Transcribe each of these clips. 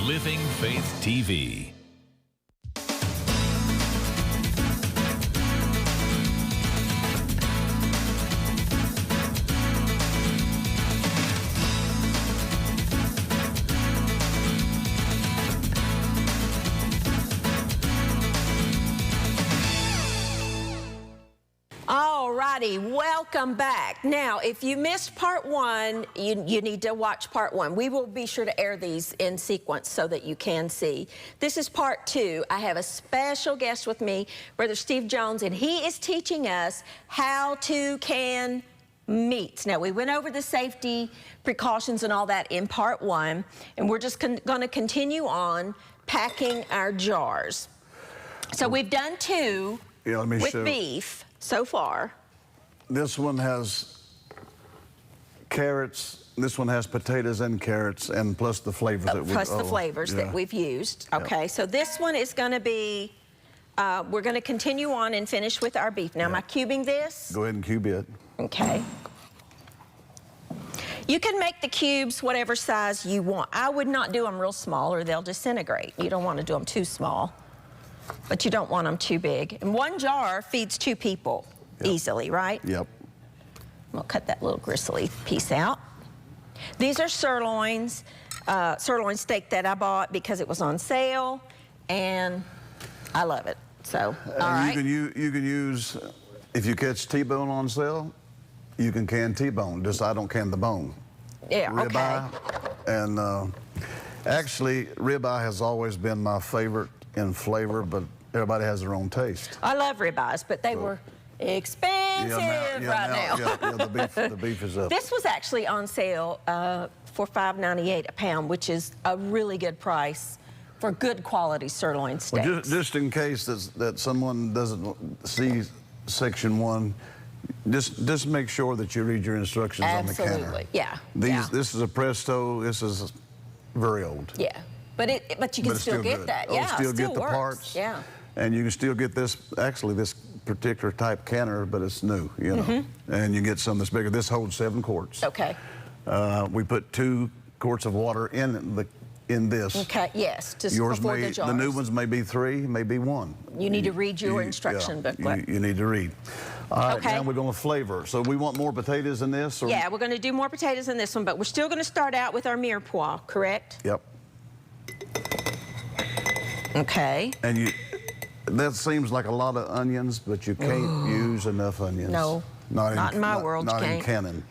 Living Faith TV. Alrighty, welcome back. Now, if you missed part one, you need to watch part one. We will be sure to air these in sequence so that you can see. This is part two. I have a special guest with me, Brother Steve Jones, and he is teaching us how to can meats. Now, we went over the safety precautions and all that in part one, and we're just going to continue on packing our jars. So we've done two with beef so far. This one has carrots, this one has potatoes and carrots, and plus the flavors that we Plus the flavors that we've used. Okay, so this one is going to be, we're going to continue on and finish with our beef. Now, am I cubing this? Go ahead and cube it. Okay. You can make the cubes whatever size you want. I would not do them real small or they'll disintegrate. You don't want to do them too small, but you don't want them too big. And one jar feeds two people easily, right? Yep. We'll cut that little gristly piece out. These are sirloins, sirloin steak that I bought because it was on sale, and I love it. So, all right. You can use, if you catch T-bone on sale, you can can T-bone. Just I don't can the bone. Yeah, ribeye, and actually, ribeye has always been my favorite in flavor, but everybody has their own taste. I love ribeyes, but they were expensive now. The beef is up. This was actually on sale for $5.98 a pound, which is a really good price for good quality sirloin steaks. Well, just in case that someone doesn't see section 1, just make sure that you read your instructions on the counter. Absolutely, yeah. This is a Presto. This is very old. Yeah, but you can still get that. Yeah, still get the works. parts. Yeah. And you can still get this, actually this particular type canner, but it's new, you know. And you get some that's bigger. This holds 7 quarts. Okay. We put 2 quarts of water in this. Okay, yes, just Yours before may, the jars. the new ones may be 3, maybe 1. You need to read your instruction booklet. You need to read. All right, now we're going to flavor. So we want more potatoes in this? Or? Yeah, we're going to do more potatoes in this one, but we're still going to start out with our mirepoix, correct? Yep. Okay. And that seems like a lot of onions, but you can't use enough onions. No, not in my world, not you can't. in Canon.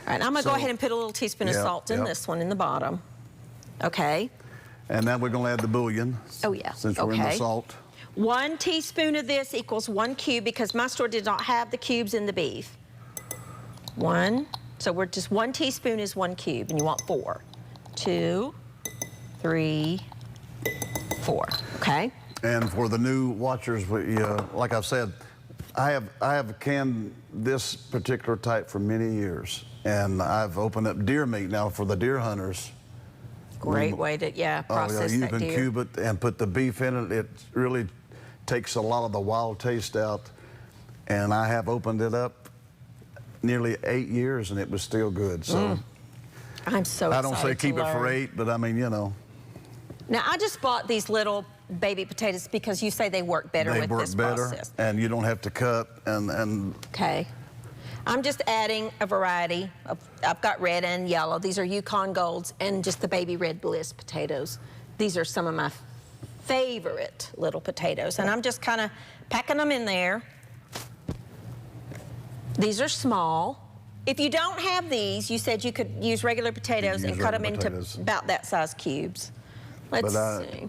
All right, I'm going to go ahead and put a little teaspoon of salt in this one in the bottom. Okay. And now we're going to add the bouillon. Oh, yeah. Since we're in the salt. 1 teaspoon of this equals 1 cube because my store did not have the cubes in the beef. 1. So we're just 1 teaspoon is 1 cube, and you want 4. 2, 3, 4. Okay. And for the new watchers, like I've said, I have canned this particular type for many years, and I've opened up deer meat now for the deer hunters. Great way to process that deer. You can cube it and put the beef in it. It really takes a lot of the wild taste out, and I have opened it up nearly 8 years, and it was still good. So I'm so excited. I don't say keep it for 8, but I mean, you know. Now I just bought these little baby potatoes because you say they work better with this process. They work better, and you don't have to cut and. Okay. I'm just adding a variety. I've got red and yellow. These are Yukon Golds and just the baby red Bliss potatoes. These are some of my favorite little potatoes, and I'm just kind of packing them in there. These are small. If you don't have these, you said you could use regular potatoes and cut them into about that size cubes. Let's see.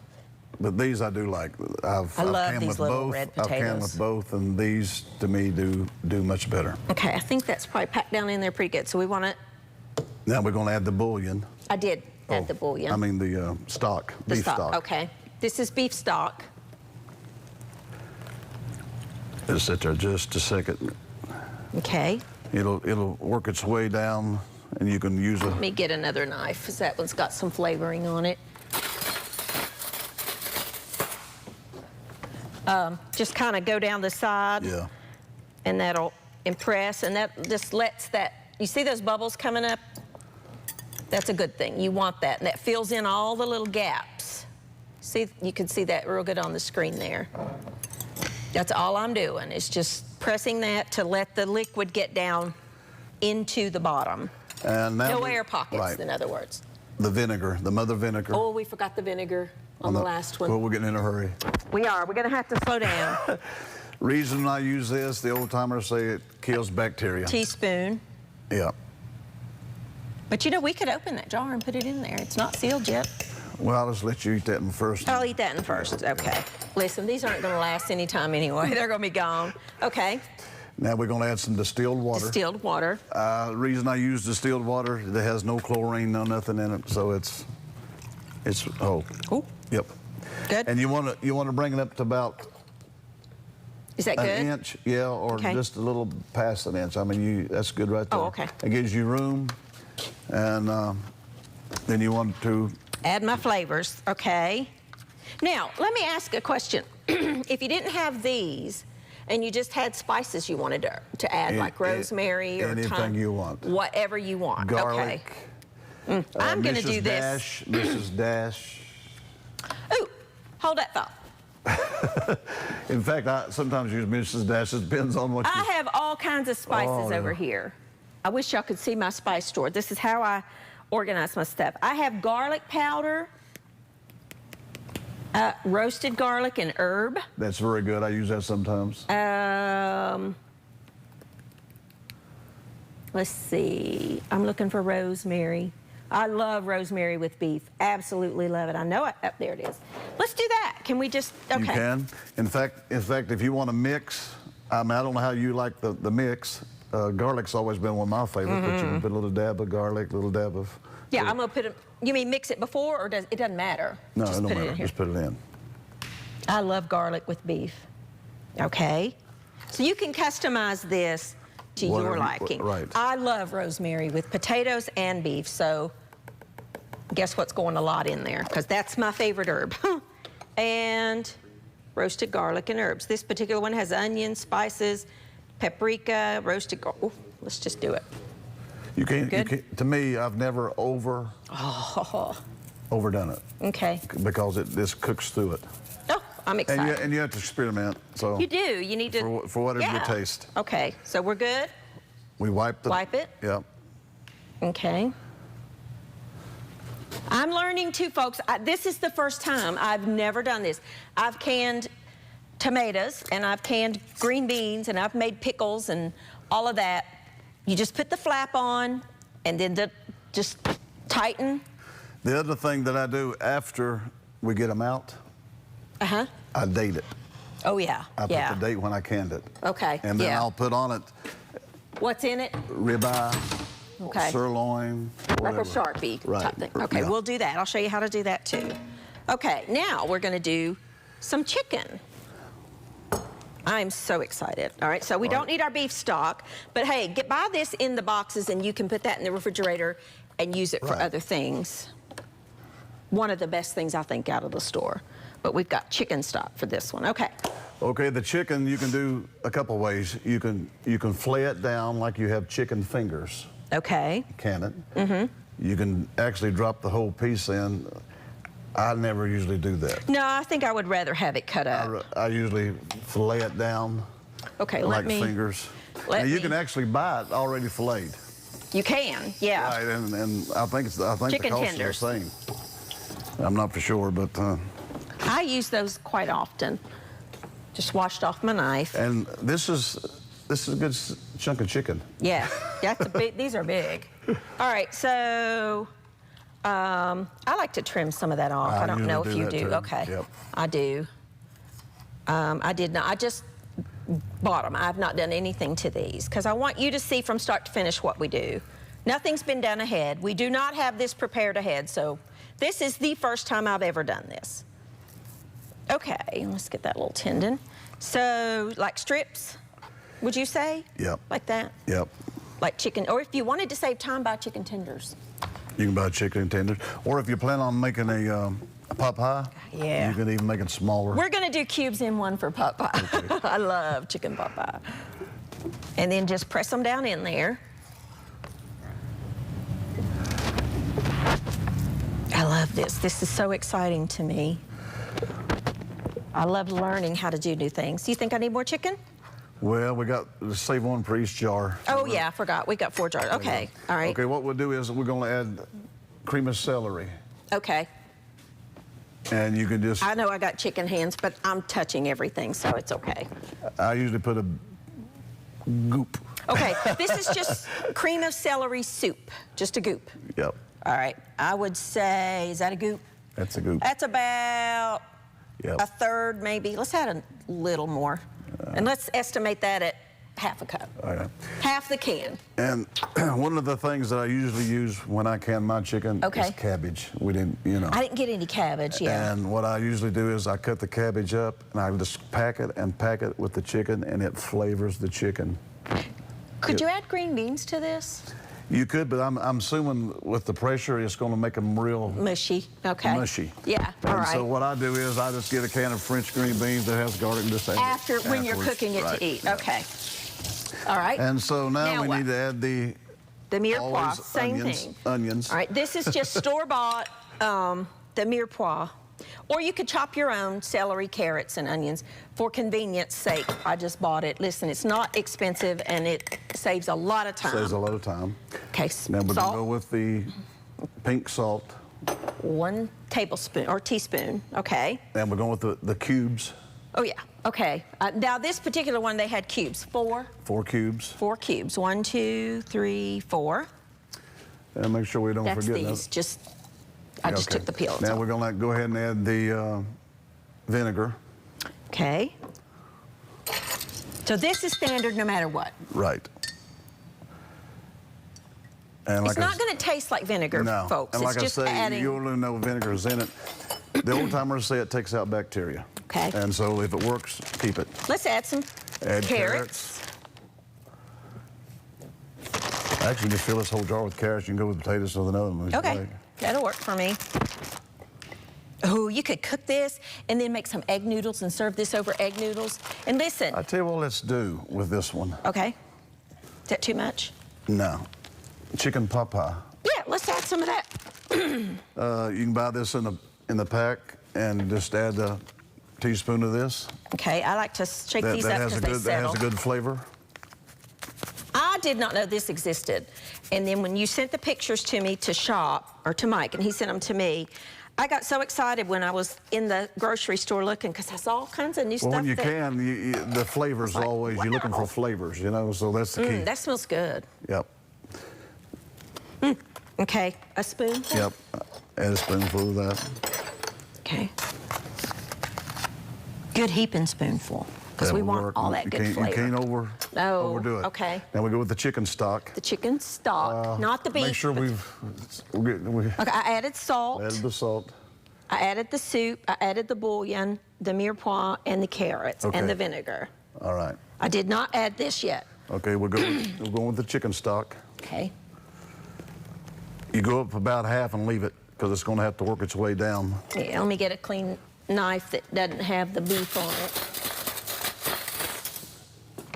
But these I do like. I love these little red potatoes. I've canned with both, and these to me do much better. Okay, I think that's probably packed down in there pretty good. So we want to. Now we're going to add the bouillon. I did add the bouillon. I mean the stock, beef stock. Okay, this is beef stock. It'll sit there just a second. Okay. It'll work its way down, and you can use Let me get another knife, because that one's got some flavoring on it. Just kind of go down the side, and that'll impress, and that just lets that, you see those bubbles coming up? That's a good thing. You want that, and that fills in all the little gaps. See, you can see that real good on the screen there. That's all I'm doing, is just pressing that to let the liquid get down into the bottom. And now no air pockets, right. in other words. The vinegar, the mother vinegar. Oh, we forgot the vinegar on the last one. Well, we're getting in a hurry. We are. We're going to have to slow down. Reason I use this, the old timers say it kills bacteria. Teaspoon. Yeah. But you know, we could open that jar and put it in there. It's not sealed yet. Well, I'll just let you eat that one first. I'll eat that one first. Okay. Listen, these aren't going to last any time anyway. They're going to be gone. Okay. Now we're going to add some distilled water. Distilled water. The reason I use distilled water, it has no chlorine, no nothing in it, so it's Ooh. Yep. Good. And you want to bring it up to about Is that good? an inch, yeah, or Okay. just a little past an inch. I mean, that's good right there. Oh, okay. It gives you room, and then you want to Add my flavors. Okay. Now, let me ask a question. If you didn't have these, and you just had spices you wanted to add, like rosemary or anything thyme, you want. Whatever you want. Garlic. Okay. I'm going to do this. Mrs. Dash. Ooh, hold that thought. In fact, I sometimes use Mrs. Dash. It depends on what I you... have all kinds of spices over here. I wish y'all could see my spice drawer. This is how I organize my stuff. I have garlic powder, roasted garlic and herb. That's very good. I use that sometimes. Let's see. I'm looking for rosemary. I love rosemary with beef. Absolutely love it. I know it. Oh, there it is. Let's do that. Can we just, okay. You can. In fact, if you want to mix, I mean, I don't know how you like the mix. Garlic's always been one of my favorites, but you can put a little dab of garlic, a little dab of... Yeah, I'm going to put it, you mean mix it before, or it doesn't matter? No, Just it don't put it matter. in here. Just put it in. I love garlic with beef. Okay. So you can customize this to your liking. Right. I love rosemary with potatoes and beef, so guess what's going a lot in there? Because that's my favorite herb. And roasted garlic and herbs. This particular one has onions, spices, paprika, roasted garlic. Oh, let's just do it. You can't, to me, I've never overdone it. Okay. Because this cooks through it. Oh, I'm excited. And you have to experiment. So You do. You need to. for whatever you taste. Okay. So we're good. We wipe it. Yep. Okay. I'm learning too, folks. This is the first time I've never done this. I've canned tomatoes and I've canned green beans and I've made pickles and all of that. You just put the flap on and then just tighten. The other thing that I do after we get them out, I date it. Oh, yeah. I put the date when I canned it. Okay. And then I'll put on it. What's in it? Ribeye, sirloin, whatever. Like a Sharpie type thing. Okay, we'll do that. I'll show you how to do that too. Okay, now we're going to do some chicken. I'm so excited. All right, so we don't need our beef stock, but hey, buy this in the boxes and you can put that in the refrigerator and use it for other things. One of the best things I think out of the store. But we've got chicken stock for this one. Okay. Okay, the chicken you can do a couple ways. You can flay it down like you have chicken fingers. Okay. Can it? You can actually drop the whole piece in. I never usually do that. No, I think I would rather have it cut up. I usually fillet it down. Okay, like fingers. Now you can actually buy it already filleted. You can, yeah. Right, and I think chicken the cost tenders. is the same. I'm not for sure, but I use those quite often. Just washed off my knife. And this is a good chunk of chicken. Yeah, that's a big. These are big. All right, so I like to trim some of that off. I don't know if you do. Okay, yep. I do. I did not. I just bought them. I've not done anything to these because I want you to see from start to finish what we do. Nothing's been done ahead. We do not have this prepared ahead, so this is the first time I've ever done this. Okay, let's get that little tendon. So, like strips, would you say? Yep. Like that? Yep. Like chicken, or if you wanted to save time, buy chicken tenders. You can buy chicken tenders, or if you plan on making a pot pie, you can even make it smaller. We're gonna do cubes in one for pot pie. Okay. I love chicken pot pie. And then just press them down in there. I love this. This is so exciting to me. I love learning how to do new things. Do you think I need more chicken? Well, we got to save one for each jar. Oh, yeah, I forgot. We got 4 jars. Okay, all right. Okay, what we'll do is we're going to add cream of celery. Okay. And you can just... I know I got chicken hands, but I'm touching everything, so it's okay. I usually put a goop. Okay, this is just cream of celery soup, just a goop. Yep. All right, I would say, is that a goop? That's a goop. That's about Yep. a third, maybe. Let's add a little more. And let's estimate that at half a cup. Okay. Half the can. And one of the things that I usually use when I can my chicken is cabbage. We didn't, you know. I didn't get any cabbage, yeah. And what I usually do is I cut the cabbage up and I just pack it with the chicken, and it flavors the chicken. Could you add green beans to this? You could, but I'm assuming with the pressure, it's going to make them real mushy. Okay. Mushy. Yeah. All right. So what I do is I just get a can of French green beans that has garlic and just add when you're cooking it to eat. Okay. All right. And so now we need to add the mirepoix. Same thing. Onions. All right. This is just store-bought the mirepoix. Or you could chop your own celery, carrots, and onions. For convenience sake, I just bought it. Listen, it's not expensive, and it saves a lot of time. Saves a lot of time. Okay, now we're going to salt. go with the pink salt. 1 tablespoon or teaspoon, okay. And we're going with the cubes. Oh, yeah, okay. Now, this particular one, they had cubes. 4? 4 cubes. 4 cubes. 1, 2, 3, 4. And make sure we don't forget these. that. I just took the peels Now off. we're going to go ahead and add the vinegar. Okay. So this is standard no matter what. Right. And it's not going to taste like vinegar, folks. And like it's just I say, adding... you only know vinegar's in it. The old timers say it takes out bacteria. Okay. And so if it works, keep it. Let's add some carrots. Actually, just fill this whole jar with carrots. You can go with potatoes or another one. Okay, that'll work for me. Oh, you could cook this and then make some egg noodles and serve this over egg noodles. And listen. I'll tell you what let's do with this one. Okay. Is that too much? No. Chicken pot pie. Yeah, let's add some of that. You can buy this in the pack and just add a teaspoon of this. Okay, I like to shake these up because they settle. That has a good flavor. I did not know this existed. And then when you sent the pictures to me to shop, or to Mike, and he sent them to me, I got so excited when I was in the grocery store looking because I saw all kinds of new stuff. Well, when you can, the flavors always, you're looking for flavors, you know, so that's the key. That smells good. Yep. Okay, a spoonful? Yep, add a spoonful of that. Okay. Good heaping spoonful, because we want all that good flavor. You can't overdo it. Okay. Now we go with the chicken stock. The chicken stock, not the beef. Make sure okay, I added salt. Added the salt. I added the soup. I added the bouillon, the mirepoix, and the carrots, and the vinegar. All right. I did not add this yet. Okay, we're going with the chicken stock. Okay. You go up about half and leave it, because it's going to have to work its way down. Yeah, let me get a clean knife that doesn't have the beef on it.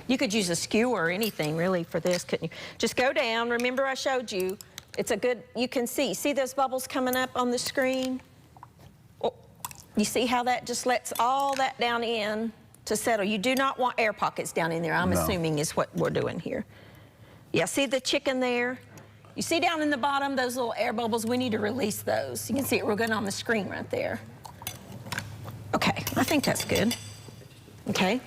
You could use a skewer or anything, really, for this, couldn't you? Just go down. Remember I showed you. It's a good, you can see those bubbles coming up on the screen? Oh, you see how that just lets all that down in to settle? You do not want air pockets down in there, I'm assuming is what we're doing here. Yeah, see the chicken there? You see down in the bottom, those little air bubbles? We need to release those. You can see it real good on the screen right there. Okay, I think that's good. Okay.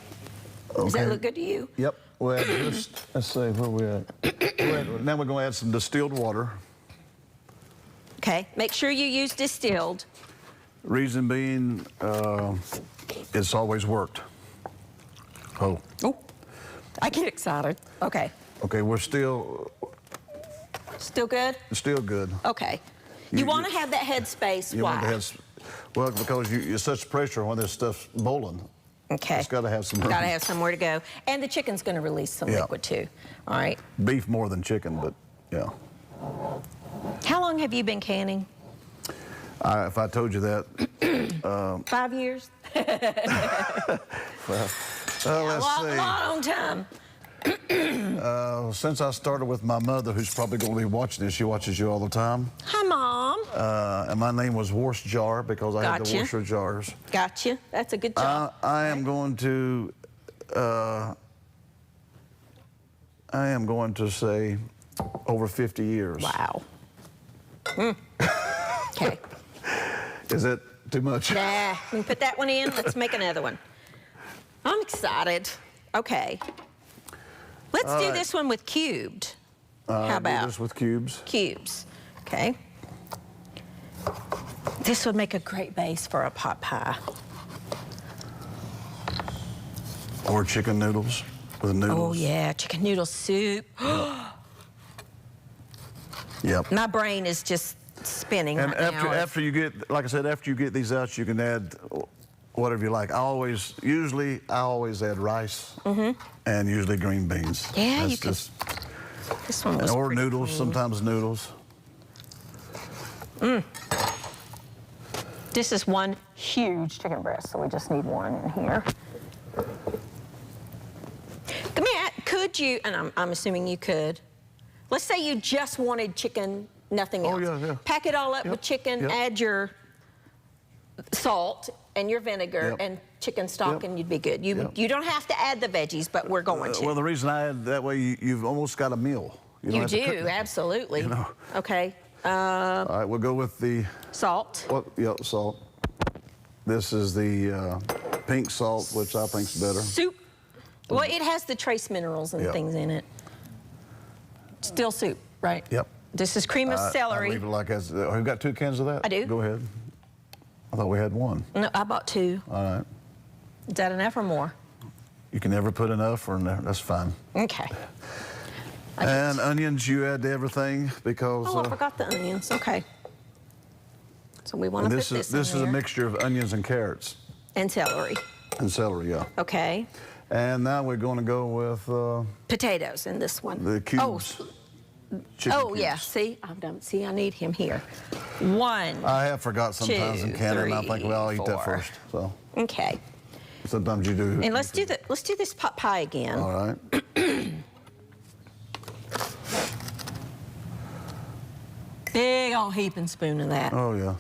Does that look good to you? Yep. Well, just, let's see, where we at? Now we're going to add some distilled water. Okay, make sure you use distilled. Reason being, it's always worked. Oh. Oh, I get excited. Okay. Okay, we're still good? Still good. Okay. You want to have that head space. Why? Well, because you're such pressure when this stuff's boiling. Okay. It's got to have some room. Got to have somewhere to go. And the chicken's going to release some liquid too. All right. Beef more than chicken, but yeah. How long have you been canning? If I told you that. 5 years? Well, let's see. Long time. Since I started with my mother, who's probably going to be watching this, she watches you all the time. Hi, Mom. And my name was Worce Jar because I had the Gotcha. Worcester jars. Gotcha. That's a good job. I am going to say over 50 years. Wow. Okay. Is it too much? Nah, we can put that one in. Let's make another one. I'm excited. Okay. Let's do this one with cubed. How about? Do this with cubes. Cubes. Okay. This would make a great base for a pot pie. Or chicken noodles with noodles. Oh, yeah, chicken noodle soup. Yep. My brain is just spinning And right now. after you get, like I said, after you get these out, you can add whatever you like. Usually I always add rice and usually green beans. Yeah, That's you could. just, This one was or pretty noodles, clean. sometimes noodles. This is one huge chicken breast, so we just need one in here. Could you, and I'm assuming you could, let's say you just wanted chicken, nothing else. Oh, yeah. Pack it all up with chicken, add your salt and your vinegar and chicken stock, and you'd be good. You don't have to add the veggies, but we're going to. Well, the reason I add that way, you've almost got a meal. You don't have to cook. Absolutely. You know. Okay. All right, we'll go with the Salt. salt. This is the pink salt, which I think's better. Soup. Well, it has the trace minerals and things in it. Still soup, right? Yep. This is cream of celery. I leave it like that. We've got 2 cans of that? I do. Go ahead. I thought we had 1. No, I bought 2. All right. Is that enough or more? You can never put enough or that's fine. Okay. And onions you add to everything because... Oh, I forgot the onions. Okay. So we want to put this in This is a there. mixture of onions and carrots. And celery. And celery, yeah. Okay. And now we're going to go with... Potatoes in this one. the cubes. Chicken Oh, cubes. yeah. See, I'm done. See, I need him here. 1. I have forgot sometimes in 2, Canada, and I 3, think, well, I'll eat that 4. first. So Okay. sometimes you do. And let's do this pot pie again. All right. Big old heaping spoon of that. Oh yeah.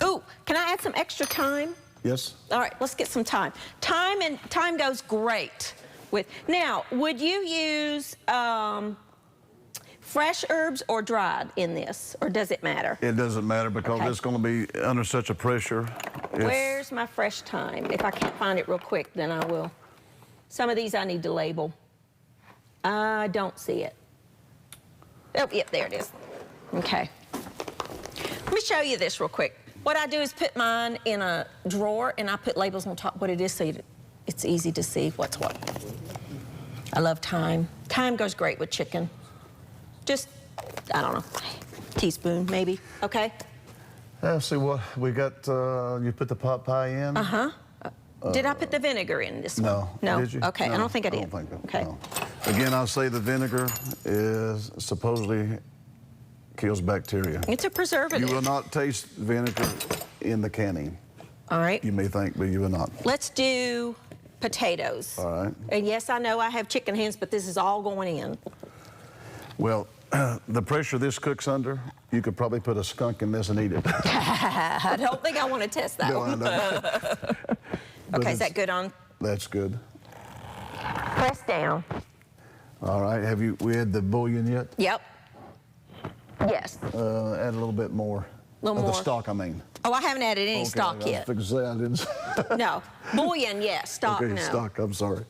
Ooh, can I add some extra thyme? Yes. All right, let's get some thyme. Thyme goes great with. Now, would you use fresh herbs or dried in this, or does it matter? It doesn't matter because it's going to be under such a pressure. Where's my fresh thyme? If I can't find it real quick, then I will. Some of these I need to label. I don't see it. Oh, yep, there it is. Okay. Let me show you this real quick. What I do is put mine in a drawer, and I put labels on top what it is so it's easy to see what's what. I love thyme. Thyme goes great with chicken. Just, I don't know, teaspoon maybe, okay? Let's see what we got. You put the pot pie in? Uh-huh. Did I put the vinegar in this one? No. No? Did you? Okay, No, I don't think I did. I don't think so. Okay. No. Again, I'll say the vinegar is supposedly kills bacteria. It's a preservative. You will not taste vinegar in the canning. All right. You may think, but you will not. Let's do potatoes. All right. And yes, I know I have chicken hands, but this is all going in. Well, the pressure this cooks under, you could probably put a skunk in this and eat it. I don't think I want to test that No, I one. don't. Okay, is that good on? That's good. Press down. All right. We had the bouillon yet? Yep. Yes. Add a little bit more. Little Of more. the stock, I mean. Oh, I haven't added any Okay, stock I was yet. fixing to say I didn't. No. Bouillon, yes. Stock, Okay, no. stock. I'm sorry.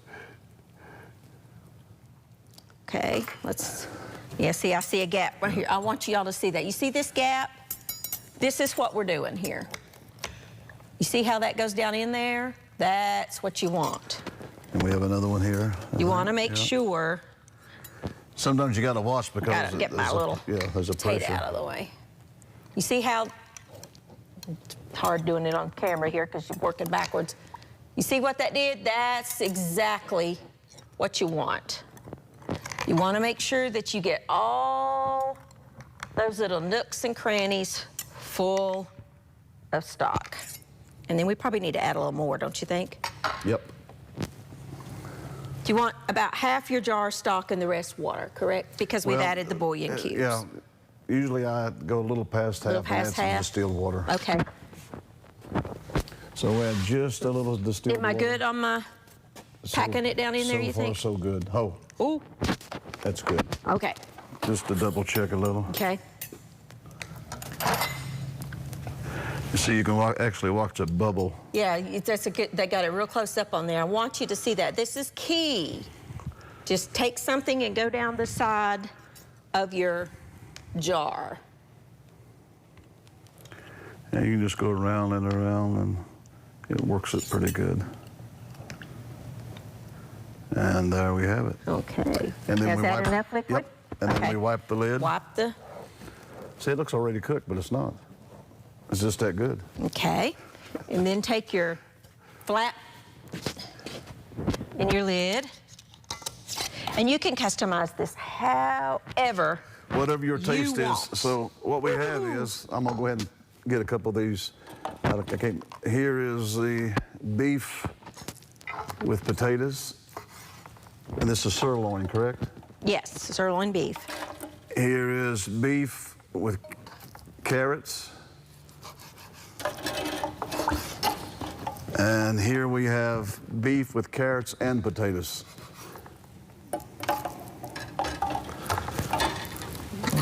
Okay, let's, yeah, see, I see a gap right here. I want y'all to see that. You see this gap? This is what we're doing here. You see how that goes down in there? That's what you want. And we have another one here. You want to make Yeah. sure. Sometimes you got to watch because Gotta get my little there's a potato pressure. out of the way. You see how it's hard doing it on camera here because you're working backwards. You see what that did? That's exactly what you want. You want to make sure that you get all those little nooks and crannies full of stock. And then we probably need to add a little more, don't you think? Yep. Do You want about half your jar stock and the rest water, correct? Because we've added the bouillon cubes. Yeah. Usually I go a little past half and add some distilled water. Okay. So we add just a little distilled water. Am I good on my packing it down in there, you think? So far, so good. Oh. Ooh. That's good. Okay. Just to double check a little. Okay. You see, you can actually watch it bubble. Yeah, that's a good, they got it real close up on there. I want you to see that. This is key. Just take something and go down the side of your jar. And you can just go around and it works it pretty good. And there we have it. Okay. And then Is that enough liquid? Yep. And then we wipe the lid. Wipe the... See, it looks already cooked, but it's not. It's just that good. Okay. And then take your flap and your lid. And you can customize this however whatever your taste you is. want. So what we have is, I'm gonna go ahead and get a couple of these. Here is the beef with potatoes. And this is sirloin, correct? Yes, sirloin beef. Here is beef with carrots. And here we have beef with carrots and potatoes.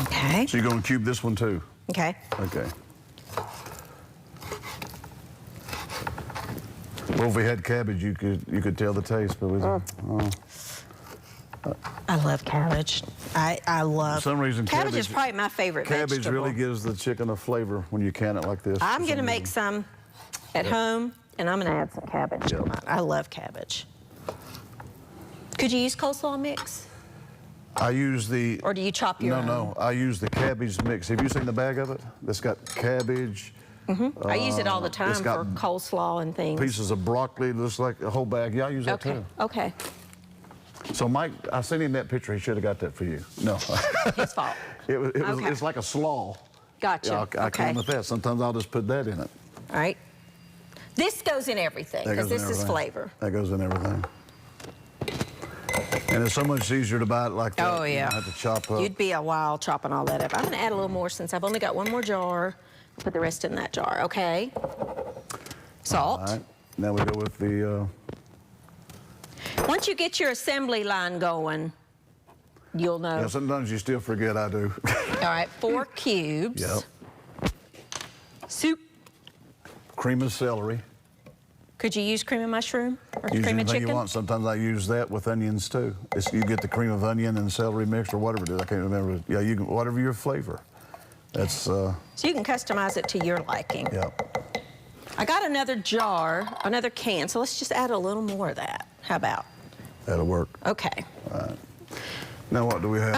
Okay. So you're going to cube this one too? Okay. Okay. Well, if we had cabbage, you could tell the taste, but we I love cabbage. I love. For some reason, cabbage is probably my favorite cabbage vegetable. really gives the chicken a flavor when you can it like this. I'm going to make some at home, and I'm going to add some cabbage to mine. I love cabbage. Could you use coleslaw mix? I use the... Or do you chop your own? No, I use the cabbage mix. Have you seen the bag of it? That's got cabbage. Mm-hmm. I use it all the time it's got for coleslaw and things. Pieces of broccoli, looks like a whole bag. Yeah, I use that too. Okay. So Mike, I sent him that picture. He should have got that for you. No. His fault. It's like a slaw. Gotcha. Yeah, I came with that. Sometimes I'll just put that in it. All right. This goes in everything because this is flavor. That goes in everything. And it's so much easier to buy it like that. Oh, yeah. You don't have to chop up. You'd be a while chopping all that up. I'm going to add a little more since I've only got one more jar. Put the rest in that jar, okay? Salt. All right. Now we go with the... Once you get your assembly line going, you'll know. Yeah, sometimes you still forget. I do. All right, 4 cubes. Yep. Soup. Cream of celery. Could you use cream of mushroom or Use cream of anything chicken? you want. Sometimes I use that with onions too. You get the cream of onion and celery mixed or whatever it is. I can't remember. Yeah, you can, whatever your flavor. That's. So you can customize it to your liking. Yeah. I got another jar, another can, so let's just add a little more of that. How about? That'll work. Okay. All right. Now what do we have?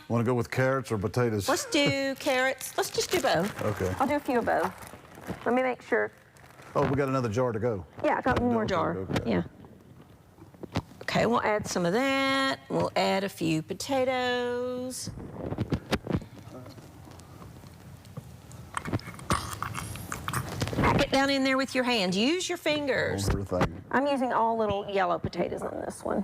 Want to go with carrots or potatoes? Let's do carrots. Let's just do both. Okay. I'll do a few of both. Let me make sure. Oh, we got another jar to go. Yeah, I got one more Okay, jar. okay. Yeah. Okay, we'll add some of that. We'll add a few potatoes. Pack it down in there with your hands. Use your fingers. Everything. I'm using all little yellow potatoes on this one.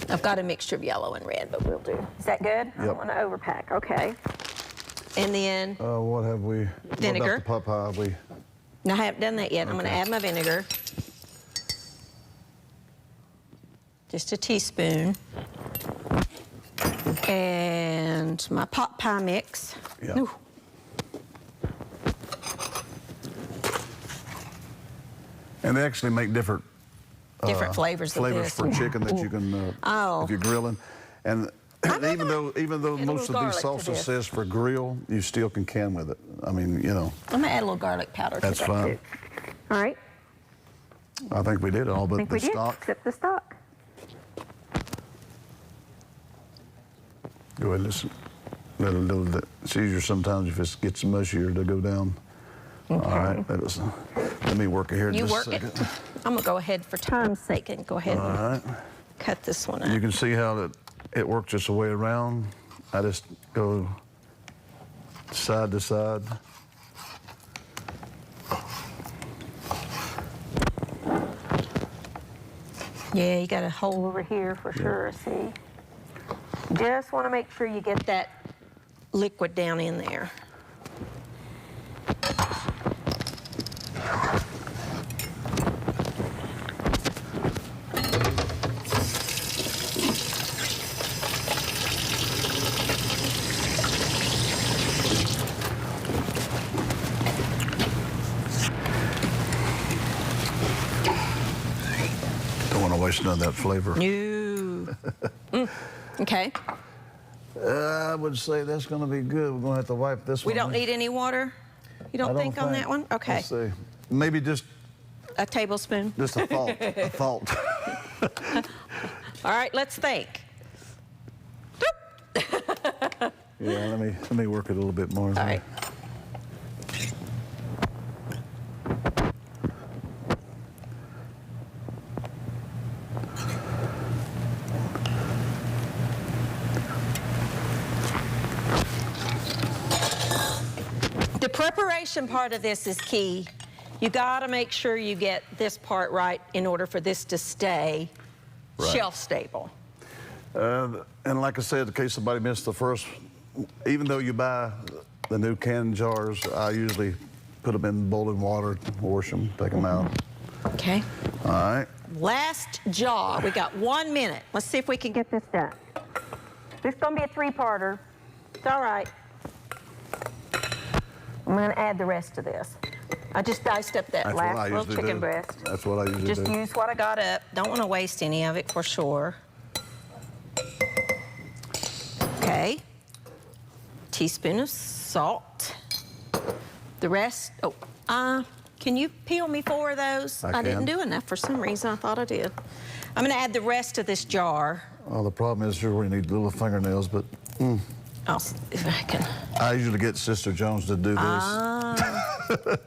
I've got a mixture of yellow and red, but we'll do. Is that good? I don't want to overpack. Okay. And then What have we? Vinegar. What about the Popeye? no, I haven't done that yet. I'm going to add my vinegar. Just a teaspoon. And my pot pie mix. Yeah. Ooh. And they actually make different Flavors of this. for chicken that you can if you're grilling. And even though most of these salsas says for grill, you still can with it. I mean, you know. I'm gonna add a little garlic powder. That's to that fine. too. All right. I think we did all but the stock. Except the stock. Go ahead, listen. It's easier sometimes if it gets mushier to go down. Okay. All right, let me work it here You just work a it. second. I'm gonna go ahead for time's sake and go ahead All and right. cut this one up. You can see how it works its way around. I just go side to side. Yeah, you got a hole over here for sure, see? Just want to make sure you get that liquid down in there. Don't want to waste none of that flavor. No. Okay. I would say that's going to be good. We're going to have to wipe this one. We don't need any water? You don't think on that one? Okay. Let's see. Maybe just A tablespoon? a thought. A thought. All right, let's think. Yeah, let me work it a little bit more. All right. The preparation part of this is key. You got to make sure you get this part right in order for this to stay shelf stable. And like I said, in case somebody missed the first, even though you buy the new canned jars, I usually put them in boiling water, wash them, take them out. Okay. All right. Last jar. We got 1 minute. Let's see if we can get this done. This is going to be a three-parter. It's all right. I'm going to add the rest of this. I just diced up that That's what I last little usually chicken do. breast. That's what I usually Just do. use what I got up. Don't want to waste any of it for sure. Okay. Teaspoon of salt. The rest, can you peel me 4 of those? I didn't can. do enough for some reason. I thought I did. I'm going to add the rest of this jar. Oh, the problem is you need little fingernails, but I'll see if I can. I usually get Sister Jones to do this.